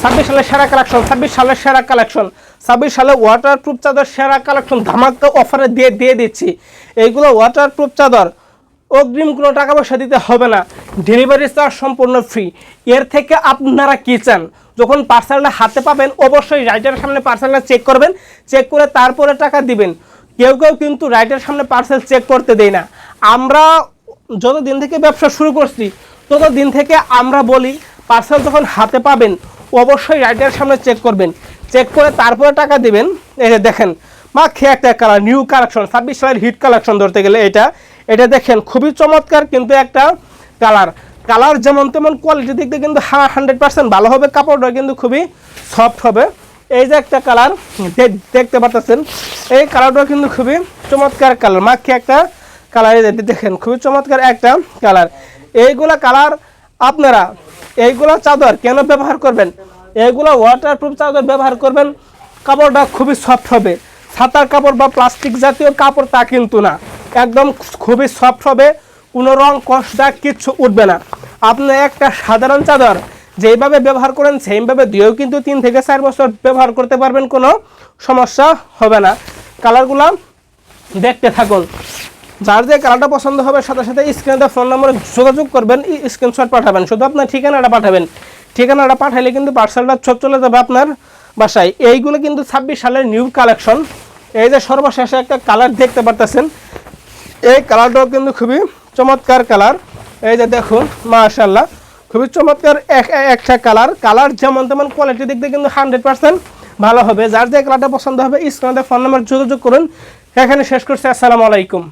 26 সালের সেরা কালেকশন, 26 সালের সেরা কালেকশন, 26 সালে ওয়াটারপ্রুফ চাদর সেরা কালেকশন ধামাকা অফারে দিয়ে দিচ্ছি। এইগুলো ওয়াটারপ্রুফ চাদর, অগ্রিম কোনো টাকা পয়সা দিতে হবে না, ডেলিভারি চার্জ সম্পূর্ণ ফ্রি। এর থেকে আপনারা কি চান? যখন পার্সেলটা হাতে পাবেন অবশ্যই রাইটারের সামনে পার্সেলটা চেক করবেন, চেক করে তারপরে টাকা দিবেন। কেউ কিন্তু রাইটারের সামনে পার্সেল চেক করতে দেয় না। আমরা যতদিন থেকে ব্যবসা শুরু করছি ততদিন থেকে আমরা বলি পার্সেল যখন হাতে পাবেন অবশ্যই রাইটারের সামনে চেক করবেন, চেক করে তারপরে টাকা দিবেন। এই যে দেখেন মাখে একটা কালার, নিউ কালেকশন, 26 সালের হিট কালেকশন ধরতে গেলে এটা দেখেন খুবই চমৎকার কিন্তু একটা কালার যেমন তেমন কোয়ালিটি দেখতে কিন্তু 100% ভালো হবে, কাপড়টা কিন্তু খুবই সফট হবে। এই যে একটা কালার দেখতে পাচ্ছেন, এই কালারটা কিন্তু খুবই চমৎকার কালার, মাখে একটা কালার, দেখেন খুবই চমৎকার একটা কালার। এইগুলা কালার আপনারা এইগুলা চাদর কেন ব্যবহার করবেন? এইগুলা ওয়াটারপ্রুফ চাদর ব্যবহার করবেন, কাপড়টা খুবই সফট হবে। ছাতার কাপড় বা প্লাস্টিক জাতীয় কাপড় তা কিন্তু না, একদম খুবই সফট হবে, কোনো রং কষ্ট কিচ্ছু উঠবে না। আপনি একটা সাধারণ চাদর যেইভাবে ব্যবহার করেন সেইভাবে দিয়েও কিন্তু 3 থেকে 4 বছর ব্যবহার করতে পারবেন, কোনো সমস্যা হবে না। কালারগুলো দেখতে থাকুন, যার যে কালারটা পছন্দ হবে সাথে সাথে স্ক্রিনে ফোন নম্বরে যোগাযোগ করবেন, স্ক্রিনশট পাঠাবেন, শুধু আপনার ঠিকানাটা পাঠাবেন। ঠিকানাটা পাঠাইলে কিন্তু পার্সেলটা চলে যাবে আপনার বাসায়। এইগুলো কিন্তু 26 সালের নিউ কালেকশন। এই যে সর্বশেষে একটা কালার দেখতে পারতেছেন, এই কালারটাও কিন্তু খুবই চমৎকার কালার। এই যে দেখুন মাশাআল্লাহ খুবই চমৎকার একটা কালার যেমন তেমন কোয়ালিটি দেখতে কিন্তু 100% ভালো হবে। যার যে কালারটা পছন্দ হবে স্ক্রিনে ফোন নম্বর যোগাযোগ করুন। এখানে শেষ করছি, আসসালামু আলাইকুম।